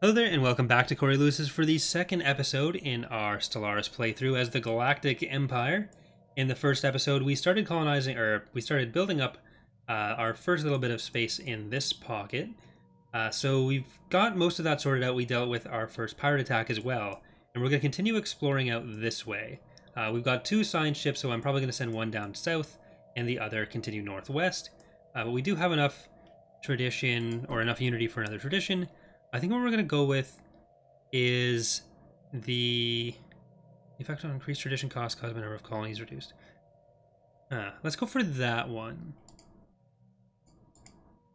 Hello there, and welcome back to Corey Lewis's for the second episode in our Stellaris playthrough as the Galactic Empire. In the first episode, we started building up our first little bit of space in this pocket. So we've got most of that sorted out. We dealt with our first pirate attack as well, and we're going to continue exploring out this way. We've got two assigned ships, so I'm probably going to send one down south and the other continue northwest. But we do have enough tradition, or enough unity for another tradition. I think what we're going to go with is the effect on increased tradition cost caused by number of colonies reduced. Let's go for that one.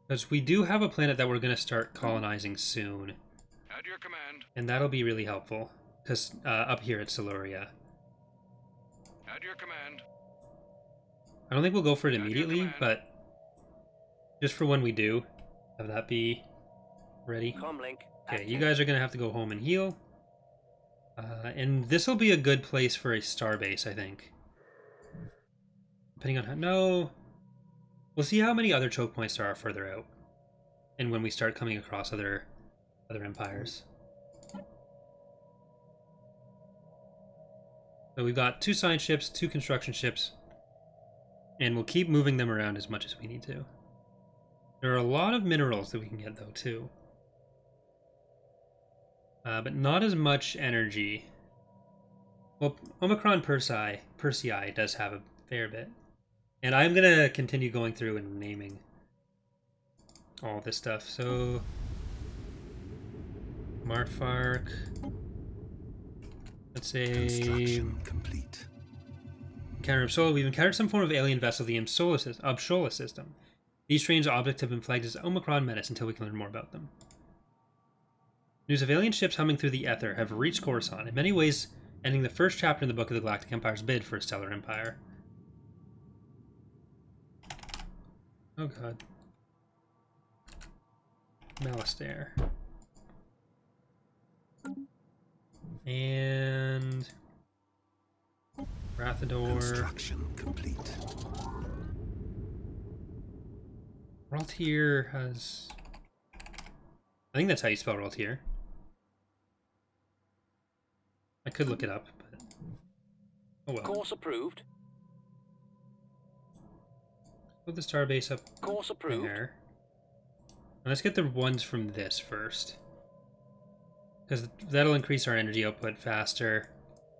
Because we do have a planet that we're going to start colonizing soon. At your command. And that'll be really helpful. Because up here at Siluria. At your command. I don't think we'll go for it immediately, but just for when we do, have that be ready. Okay, you guys are going to have to go home and heal. And this will be a good place for a starbase, I think. Depending on how... No. We'll see how many other choke points there are further out. And when we start coming across other empires. So we've got two science ships, two construction ships. And we'll keep moving them around as much as we need to. There are a lot of minerals that we can get, though, too. But not as much energy. Well, Omicron Persei does have a fair bit. And I'm going to continue going through and naming all this stuff. So, Marfark. Let's say... complete. Encounter Upsola. We've encountered some form of alien vessel, the Upsola system. These strange objects have been flagged as Omicron menace until we can learn more about them. News of alien ships humming through the ether have reached Coruscant, in many ways ending the first chapter in the book of the Galactic Empire's bid for a stellar empire. Oh god. Malistaire. And... Rathador. Construction complete. Raltier has... I think that's how you spell Raltier. I could look it up, but... Oh well. Course approved. Put the starbase up Course approved. there. Now let's get the ones from this first. Because that'll increase our energy output faster.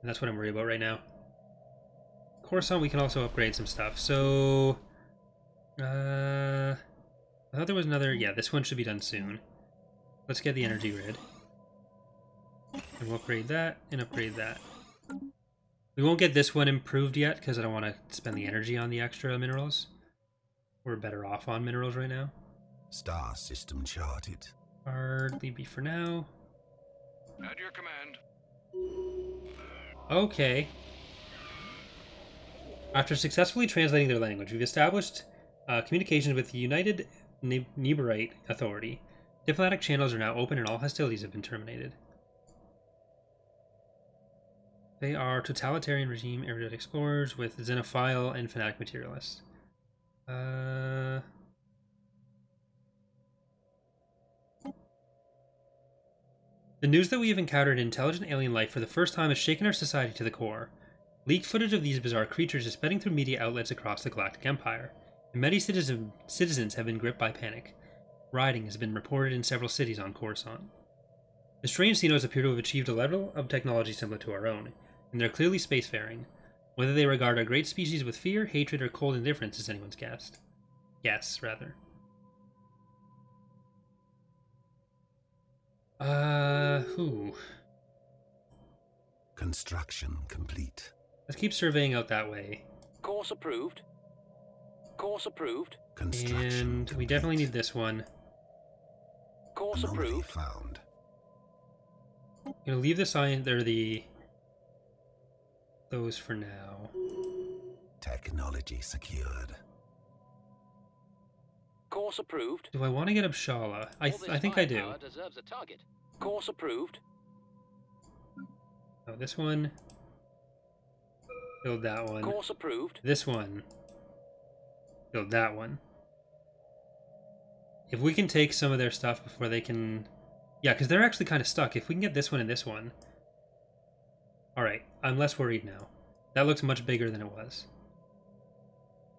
And that's what I'm worried about right now. Coruscant, we can also upgrade some stuff. So... I thought there was another... Yeah, this one should be done soon. Let's get the energy grid. And we'll upgrade that, and upgrade that. We won't get this one improved yet, because I don't want to spend the energy on the extra minerals. We're better off on minerals right now. Star system charted. Hardly be for now. At your command. Okay. After successfully translating their language, we've established communications with the United Neberite Authority. Diplomatic channels are now open and all hostilities have been terminated. They are totalitarian regime erudite explorers with xenophile and fanatic materialists. The news that we have encountered intelligent alien life for the first time has shaken our society to the core. Leaked footage of these bizarre creatures is spreading through media outlets across the Galactic Empire, and many citizens have been gripped by panic. Rioting has been reported in several cities on Coruscant. The strange Xenos appear to have achieved a level of technology similar to our own, and they're clearly spacefaring. Whether they regard our great species with fear, hatred, or cold indifference is anyone's guess. Who? Construction complete. Let's keep surveying out that way. Course approved. Course approved. Construction And complete. we definitely need this one. Course Anomaly approved. found. I'm gonna leave the sign there, those for now. Technology secured. Course approved. Do I want to get Upshala? I think I do. Deserves a target. Course approved. Oh, this one. Build that one. Course approved. This one. Build that one. If we can take some of their stuff before they can Yeah, because they're actually kind of stuck. If we can get this one and this one... Alright, I'm less worried now. That looks much bigger than it was.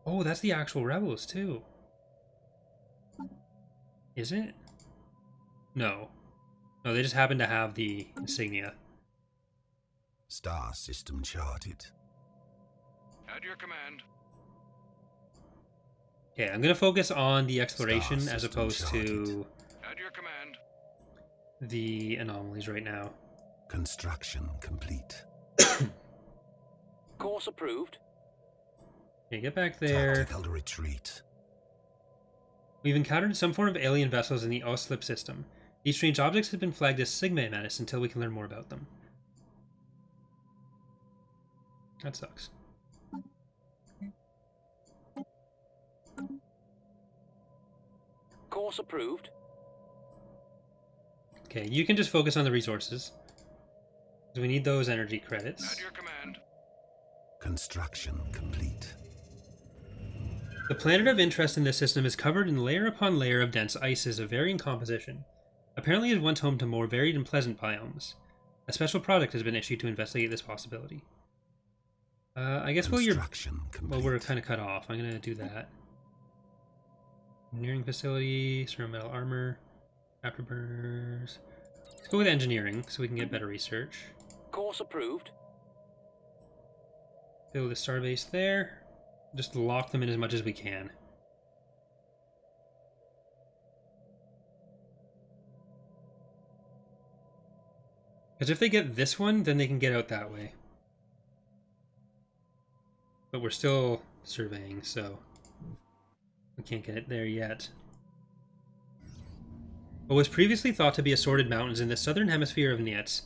Oh, that's the actual rebels, too. Is it? No. No, they just happen to have the insignia. Star system charted. At your command. Okay, I'm going to focus on the exploration Star as system opposed to charted. At your command. the anomalies right now. Construction complete. Course approved. Okay, get back there. Tactical retreat. We've encountered some form of alien vessels in the Oslip system. These strange objects have been flagged as Sigma menace until we can learn more about them. That sucks. Course approved. Okay, you can just focus on the resources. Because we need those energy credits. At your command. Construction complete. The planet of interest in this system is covered in layer upon layer of dense ices of varying composition. Apparently it is once home to more varied and pleasant biomes. A special project has been issued to investigate this possibility. I guess while we're kind of cut off, I'm going to do that. Engineering facility, ceramic metal armor, afterburners. Let's go with engineering so we can get better research. Course approved. Build a starbase there. Just lock them in as much as we can. Because if they get this one, then they can get out that way. But we're still surveying, so we can't get it there yet. What was previously thought to be assorted mountains in the southern hemisphere of Nietz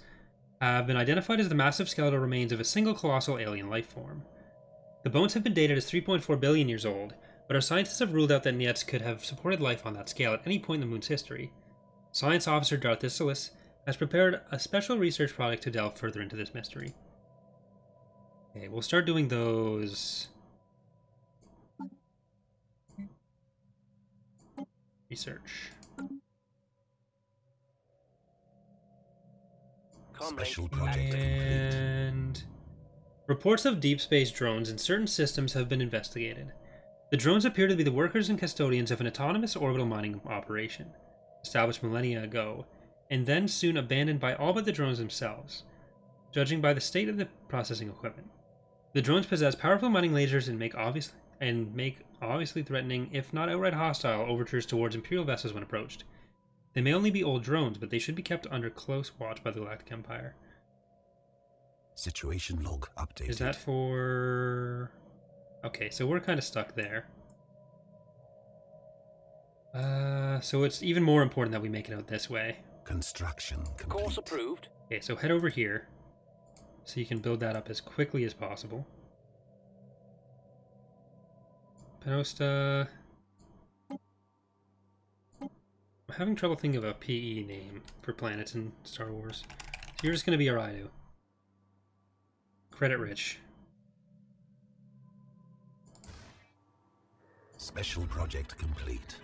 have been identified as the massive skeletal remains of a single colossal alien life form. The bones have been dated as 3.4 billion years old, but our scientists have ruled out that Nietz could have supported life on that scale at any point in the moon's history. Science Officer Darth Issilis has prepared a special research project to delve further into this mystery. Okay, we'll start doing those... research. Special project complete. And... reports of deep space drones in certain systems have been investigated. The drones appear to be the workers and custodians of an autonomous orbital mining operation, established millennia ago, and then soon abandoned by all but the drones themselves, judging by the state of the processing equipment. The drones possess powerful mining lasers and make obviously threatening, if not outright hostile, overtures towards Imperial vessels when approached. They may only be old drones, but they should be kept under close watch by the Galactic Empire. Situation log updated. Is that for... okay, so we're kind of stuck there. So it's even more important that we make it out this way. Construction complete. Course approved. Okay, so head over here. So you can build that up as quickly as possible. Penosta... I'm having trouble thinking of a PE name for planets in Star Wars. So you're just going to be Aridu. Credit rich. Special project complete.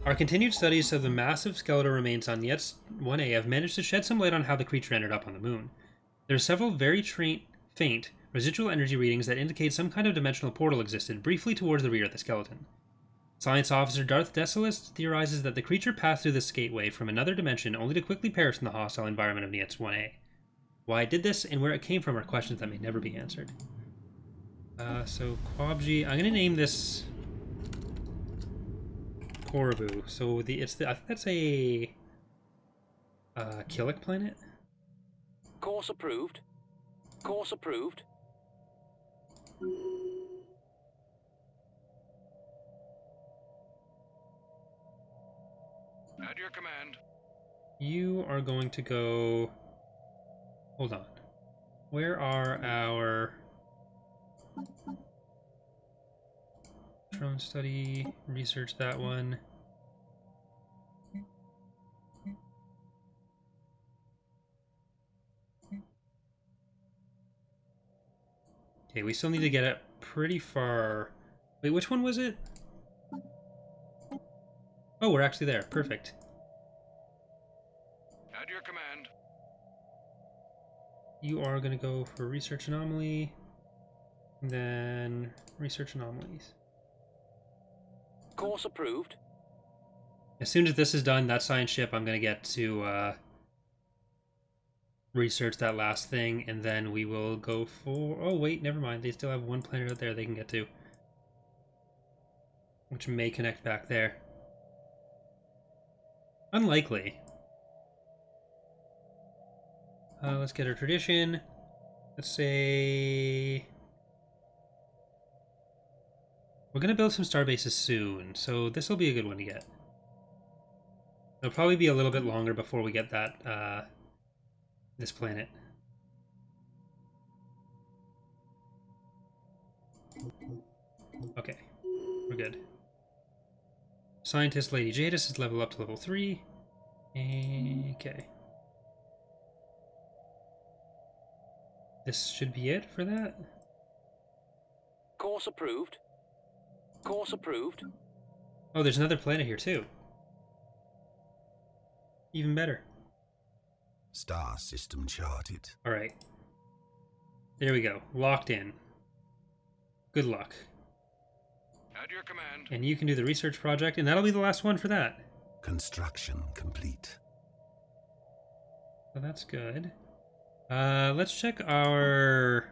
Our continued studies of the massive skeletal remains on Nietz 1A have managed to shed some light on how the creature ended up on the moon. There are several very faint residual energy readings that indicate some kind of dimensional portal existed briefly towards the rear of the skeleton. Science Officer Darth Decilis theorizes that the creature passed through this gateway from another dimension only to quickly perish in the hostile environment of Nietz 1A. Why it did this and where it came from are questions that may never be answered. So Quabji, I'm gonna name this Korabu. So I think that's a Killick planet. Course approved. Course approved. At your command. You are going to go... hold on. Where are our... drone study, research that one. Okay, we still need to get it pretty far. Wait, which one was it? Oh, we're actually there. Perfect. You are going to go for research anomaly, and then research anomalies. Course approved. As soon as this is done, that science ship, I'm going to get to research that last thing, and then we will go for... Oh, wait, never mind. They still have one planet out there they can get to, which may connect back there. Unlikely. Let's get our tradition. Let's say... We're going to build some star bases soon, so this will be a good one to get. It'll probably be a little bit longer before we get that, this planet. Okay, we're good. Scientist Lady Jadis is level up to level 3. Okay. This should be it for that. Course approved. Course approved. Oh, there's another planet here too. Even better. Star system charted. Alright. There we go. Locked in. Good luck. At your command. And you can do the research project, and that'll be the last one for that. Construction complete. So that's good. Let's check our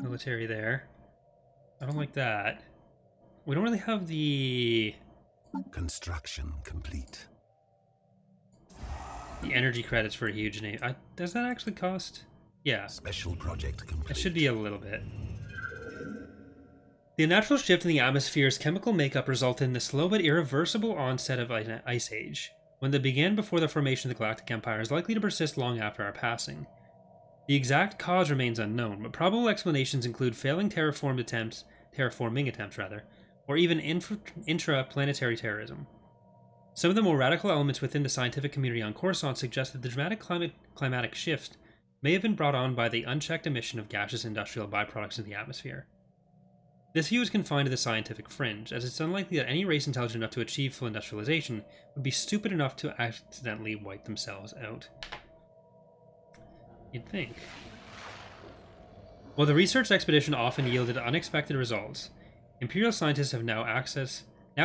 military there. I don't like that. We don't really have the Construction complete. energy credits for a huge name. Does that actually cost? Yeah. Special project complete. It should be a little bit. The unnatural shift in the atmosphere's chemical makeup resulted in the slow but irreversible onset of an ice age. One that began before the formation of the Galactic Empire is likely to persist long after our passing. The exact cause remains unknown, but probable explanations include failing terraforming attempts, or even intra-planetary terrorism. Some of the more radical elements within the scientific community on Coruscant suggest that the dramatic climatic shift may have been brought on by the unchecked emission of gaseous industrial byproducts into the atmosphere. This view is confined to the scientific fringe, as it's unlikely that any race intelligent enough to achieve full industrialization would be stupid enough to accidentally wipe themselves out. You'd think. While the research expedition often yielded unexpected results, Imperial scientists now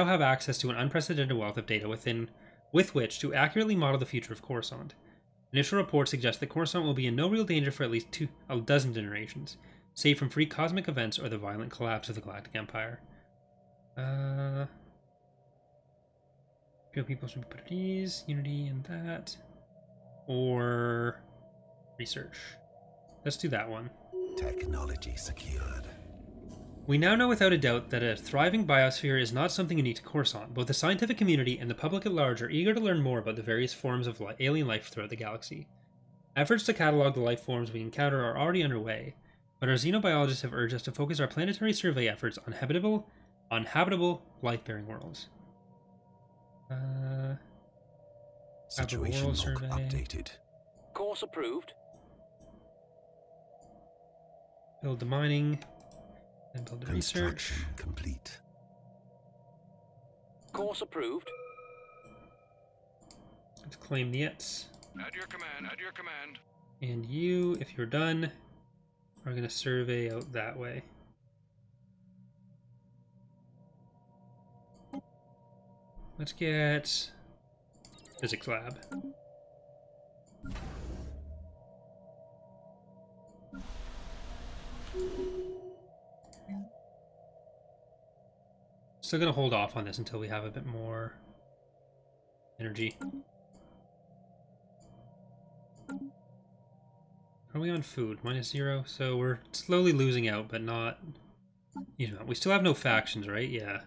have access to an unprecedented wealth of data with which to accurately model the future of Coruscant. Initial reports suggest that Coruscant will be in no real danger for at least a dozen generations, save from free cosmic events or the violent collapse of the Galactic Empire. Imperial people should be put at ease, unity and that. Or research. Let's do that one. Technology secured. We now know without a doubt that a thriving biosphere is not something unique to Coruscant. Both the scientific community and the public at large are eager to learn more about the various forms of alien life throughout the galaxy. Efforts to catalog the life forms we encounter are already underway, but our xenobiologists have urged us to focus our planetary survey efforts on habitable life-bearing worlds. Situation world log survey. updated. Course approved. Build the mining, and build the research. Construction complete. Course approved. Let's claim the Ets. At your command. At your command. And you, if you're done, are going to survey out that way. Let's get physics lab. Still going to hold off on this until we have a bit more energy. Are we on food? -0, so we're slowly losing out, but not... You know, we still have no factions, right? Yeah.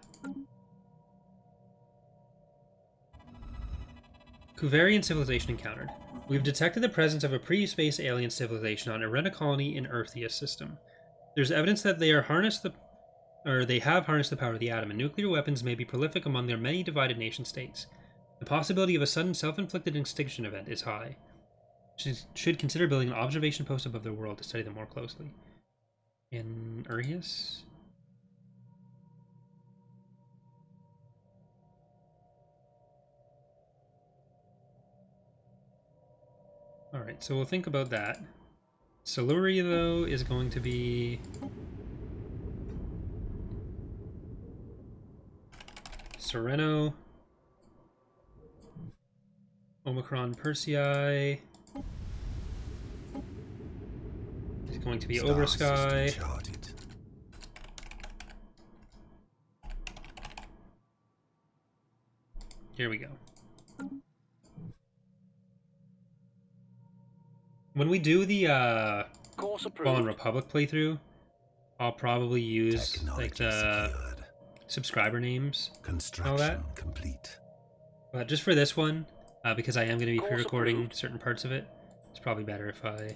Kuvarian civilization encountered. We've detected the presence of a pre-space alien civilization on Arena colony in Eartheus system. There's evidence that they have harnessed the power of the atom, and nuclear weapons may be prolific among their many divided nation-states. The possibility of a sudden self-inflicted extinction event is high. Should consider building an observation post above their world to study them more closely. In Urius? Alright, so we'll think about that. Siluri, though, is going to be... Sereno. Omicron Persei is going to be Oversky. Here we go. When we do the Fallen Republic playthrough, I'll probably use like the subscriber names and all that. Complete. But just for this one, because I am going to be pre-recording certain parts of it, it's probably better if I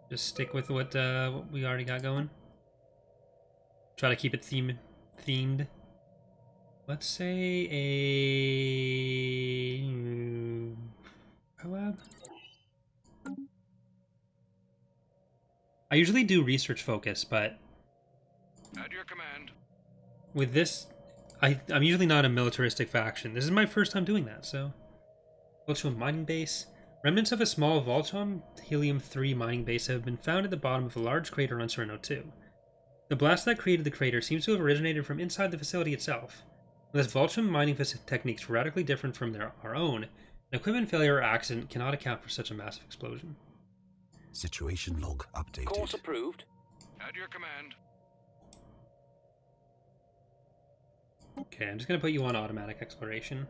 just stick with what we already got going. Try to keep it themed. Let's say a collab. I usually do research focus, but At your command. with this, I'm usually not a militaristic faction. This is my first time doing that, so. Voltron mining base. Remnants of a small Voltron helium-3 mining base have been found at the bottom of a large crater on Sereno 2. The blast that created the crater seems to have originated from inside the facility itself. Unless Voltron mining techniques radically different from our own, an equipment failure or accident cannot account for such a massive explosion. Situation log updated. Course approved. At your command. Okay, I'm just going to put you on automatic exploration.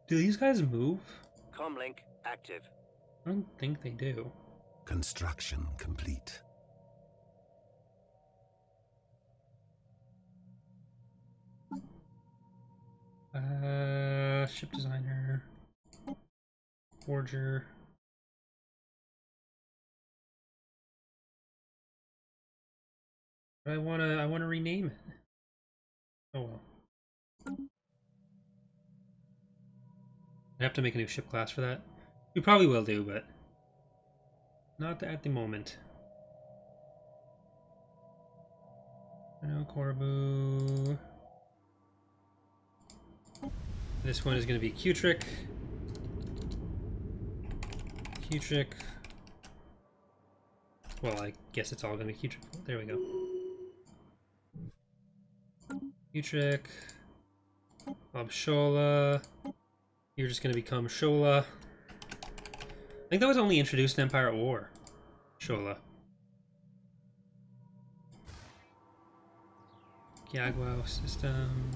Do these guys move? Comlink active. I don't think they do. Construction complete. Ship designer, forger. But I wanna rename it. Oh well. I have to make a new ship class for that. We probably will do, but not at the moment. No Corbu. This one is going to be Q-Trick. Q-Trick. Well, I guess it's all going to be Q-Trick. There we go. Q-Trick. Bob Shola. You're just going to become Shola. I think that was only introduced in Empire at War. Shola. Gyagwao system.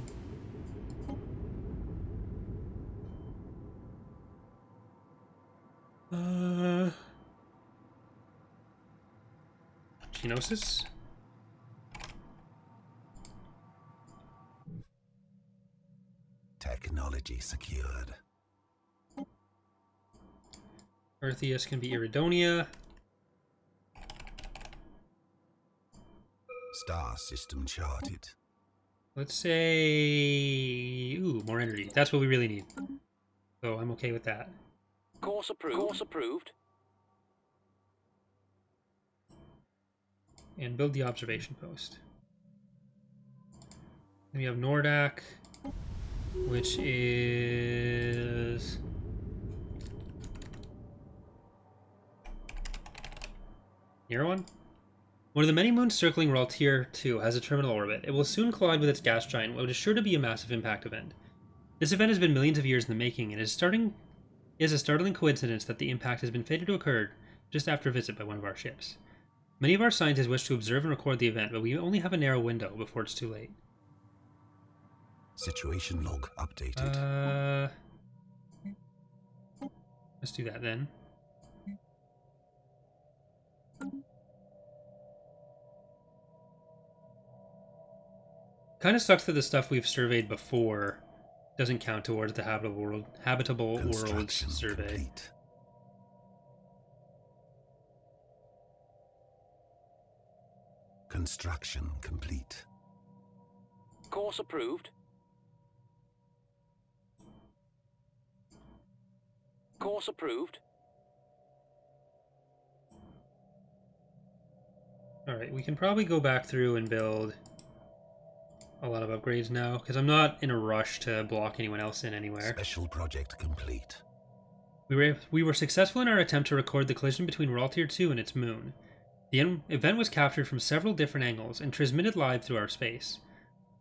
Genosis? Technology secured. Eartheus can be Iridonia. Star system charted. Let's say... Ooh, more energy. That's what we really need. So I'm okay with that. Course approved. Course approved. And build the observation post. Then we have Nordak, which is... Near one? One of the many moons circling Raltier 2 has a terminal orbit. It will soon collide with its gas giant, what is sure to be a massive impact event. This event has been millions of years in the making, and is a startling coincidence that the impact has been fated to occur just after a visit by one of our ships. Many of our scientists wish to observe and record the event, but we only have a narrow window before it's too late. Situation log updated. Let's do that then. Kind of sucks that the stuff we've surveyed before doesn't count towards the habitable worlds survey. Complete. Construction complete. Course approved. Course approved. Alright, we can probably go back through and build a lot of upgrades now, because I'm not in a rush to block anyone else in anywhere. Special project complete. We were successful in our attempt to record the collision between Raw Tier 2 and its moon. The event was captured from several different angles and transmitted live through our space.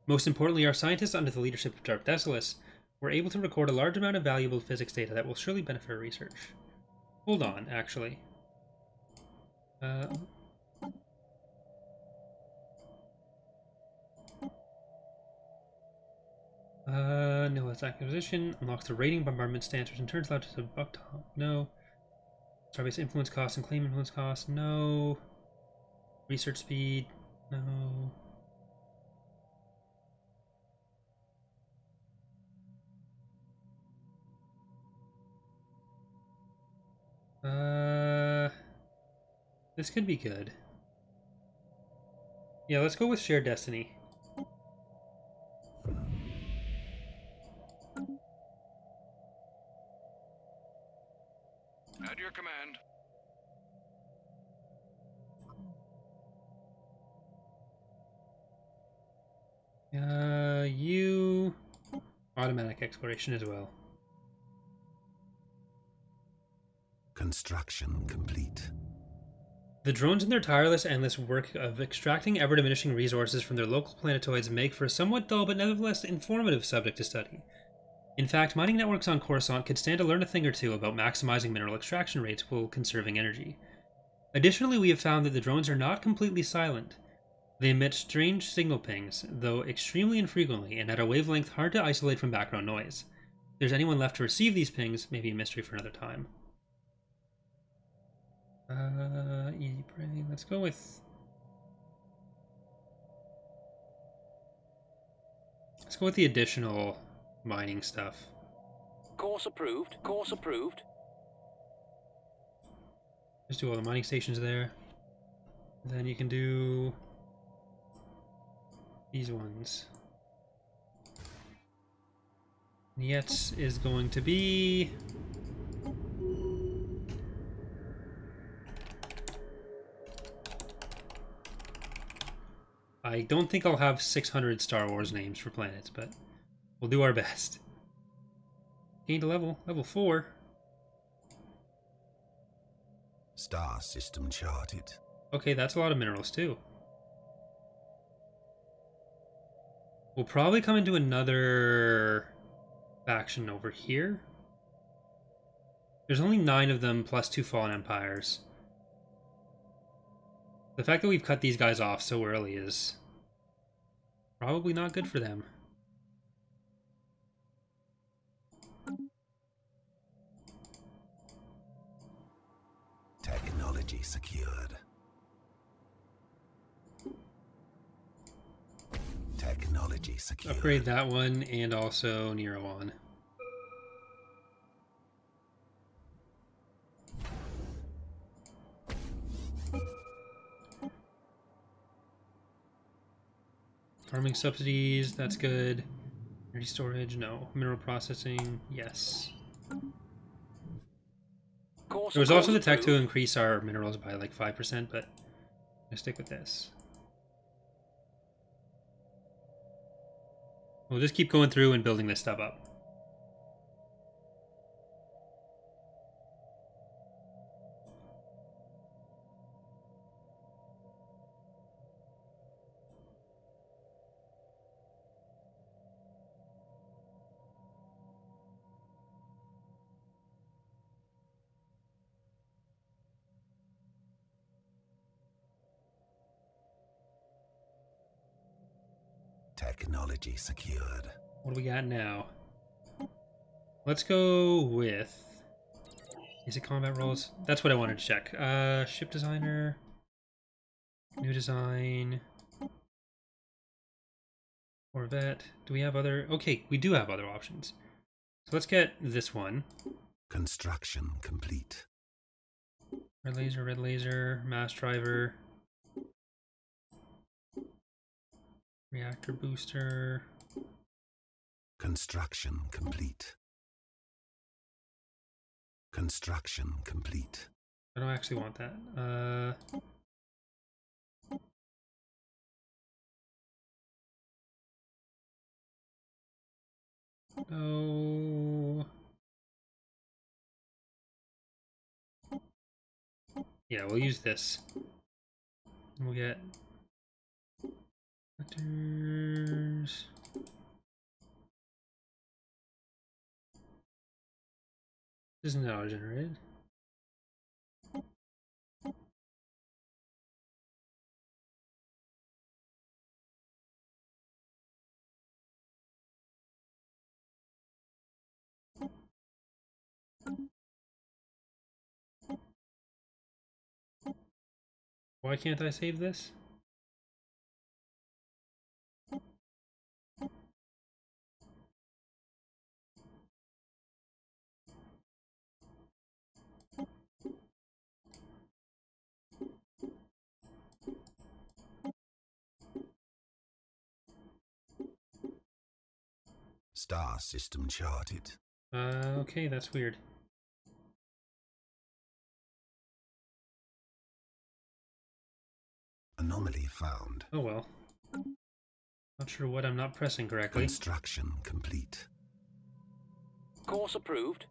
Most importantly, our scientists under the leadership of Dark Decilis were able to record a large amount of valuable physics data that will surely benefit our research. Hold on, actually. No, that's acquisition. Unlocks the rating bombardment standards and turns out to buck top. No. Starbase influence costs and claim influence costs. No. Research speed. No. This could be good. Yeah, let's go with Shared Destiny. At your command. You automatic exploration as well. Construction complete. The drones and their tireless, endless work of extracting ever-diminishing resources from their local planetoids make for a somewhat dull but nevertheless informative subject to study. In fact, mining networks on Coruscant could stand to learn a thing or two about maximizing mineral extraction rates while conserving energy. Additionally, we have found that the drones are not completely silent. They emit strange signal pings, though extremely infrequently and at a wavelength hard to isolate from background noise. If there's anyone left to receive these pings, may be a mystery for another time. Easy prey. Let's go with... Let's go with the additional mining stuff. Course approved. Course approved. Just do all the mining stations there. Then you can do these ones. Nietz is going to be... I don't think I'll have 600 Star Wars names for planets, but we'll do our best. Gained a level 4. Star system charted. Okay, that's a lot of minerals too. We'll probably come into another faction over here. There's only 9 of them plus 2 fallen empires. The fact that we've cut these guys off so early is probably not good for them. Technology secured. Technology secured. Upgrade that one and also Nero on. Farming subsidies, that's good. Energy storage, no. Mineral processing, yes. There was also the tech to increase our minerals by like 5%, but I'm gonna stick with this. We'll just keep going through and building this stuff up. Technology secured. What do we got now? Let's go with... Is it combat roles? That's what I wanted to check. Ship designer. New design. Corvette. Do we have other... Okay, we do have other options. So let's get this one. Construction complete. Red laser, mass driver. Reactor booster. Construction complete. Construction complete. I don't actually want that. Oh. Yeah, we'll use this. We'll get vectors. This isn't auto-generated. Why can't I save this? Star system charted. Okay, that's weird. Anomaly found. Oh well. Not sure what I'm not pressing correctly. Construction complete. Course approved.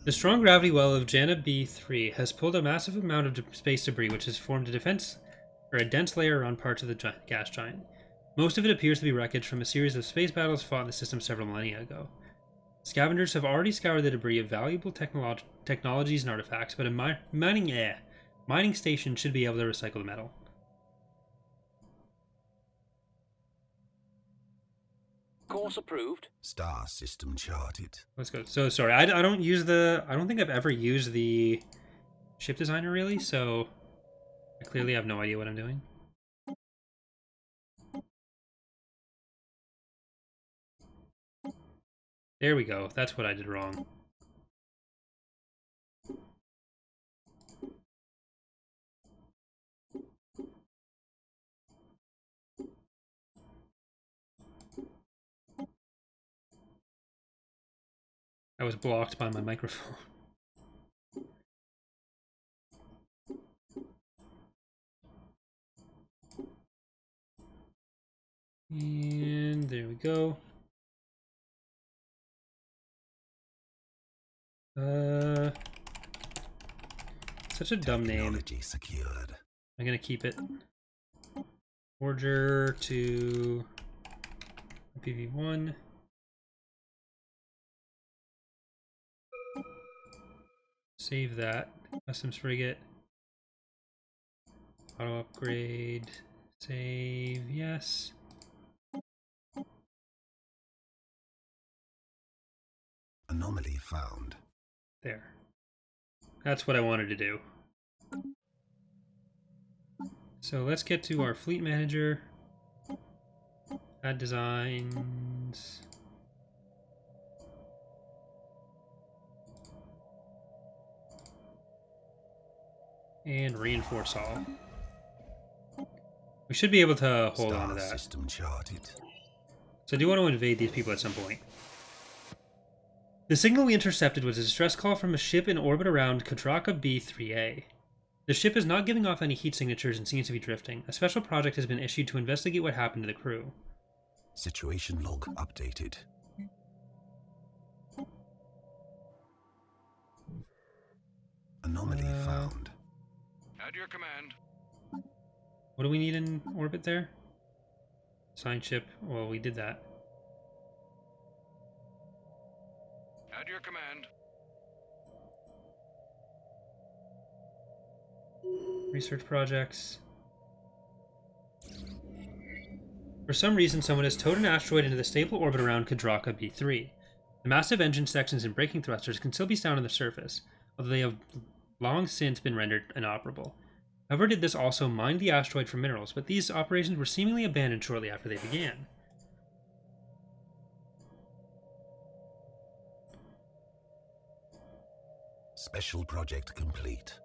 The strong gravity well of Jana B3 has pulled a massive amount of space debris, which has formed a dense layer around parts of the gas giant. Most of it appears to be wreckage from a series of space battles fought in the system several millennia ago. Scavengers have already scoured the debris of valuable technologies and artifacts, but a mining station should be able to recycle the metal. Course approved. Star system charted. Let's go. So sorry, I don't think I've ever used the ship designer really, so I clearly have no idea what I'm doing. There we go. That's what I did wrong. I was blocked by my microphone. And there we go. Such a dumb name. Technology secured. I'm gonna keep it. Forger to PV1. Save that. Customs frigate. Auto upgrade. Save. Yes. Anomaly found. There. That's what I wanted to do. So let's get to our fleet manager. Add designs. And reinforce all. We should be able to hold on to that. System charted. So I do want to invade these people at some point. The signal we intercepted was a distress call from a ship in orbit around Kadraka B3A. The ship is not giving off any heat signatures and seems to be drifting. A special project has been issued to investigate what happened to the crew. Situation log updated. Anomaly found. At your command. What do we need in orbit there? Sign ship. Well, we did that. At your command. Research projects. For some reason, someone has towed an asteroid into the stable orbit around Kadraka B3. The massive engine sections and braking thrusters can still be found on the surface, although they have long since been rendered inoperable. However, did this also mine the asteroid for minerals, but these operations were seemingly abandoned shortly after they began. Special project complete.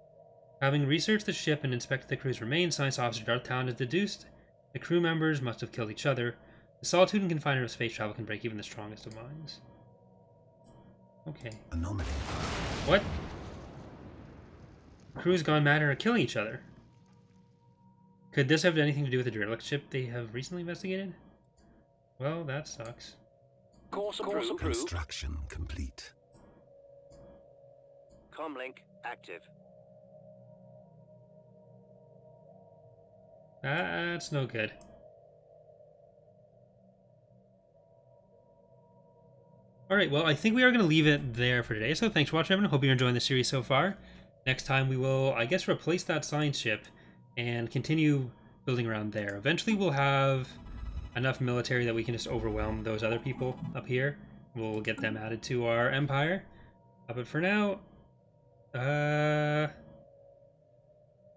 Having researched the ship and inspected the crew's remains, Science Officer Darth Talon has deduced the crew members must have killed each other. The solitude and confinement of space travel can break even the strongest of minds. Okay. Anomaly. What? The crew's gone mad and are killing each other. Could this have anything to do with the derelict ship they have recently investigated? Well, that sucks. Course approved. Construction complete. Comlink active. That's no good. Alright, well, I think we are going to leave it there for today. So thanks for watching, everyone. Hope you're enjoying the series so far. Next time we will, I guess, replace that science ship and continue building around there. Eventually we'll have enough military that we can just overwhelm those other people up here. We'll get them added to our empire. But for now, an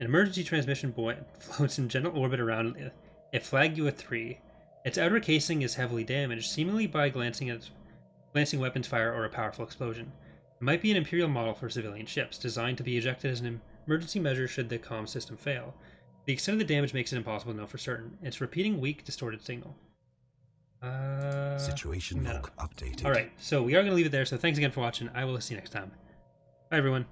emergency transmission buoy floats in general orbit around a Flagua 3. Its outer casing is heavily damaged, seemingly by glancing weapons fire or a powerful explosion. It might be an Imperial model for civilian ships, designed to be ejected as an emergency measure should the comm system fail. The extent of the damage makes it impossible to know for certain. It's repeating weak, distorted signal. Situation log updated. Alright, so we are going to leave it there, so thanks again for watching. I will see you next time. Bye, everyone.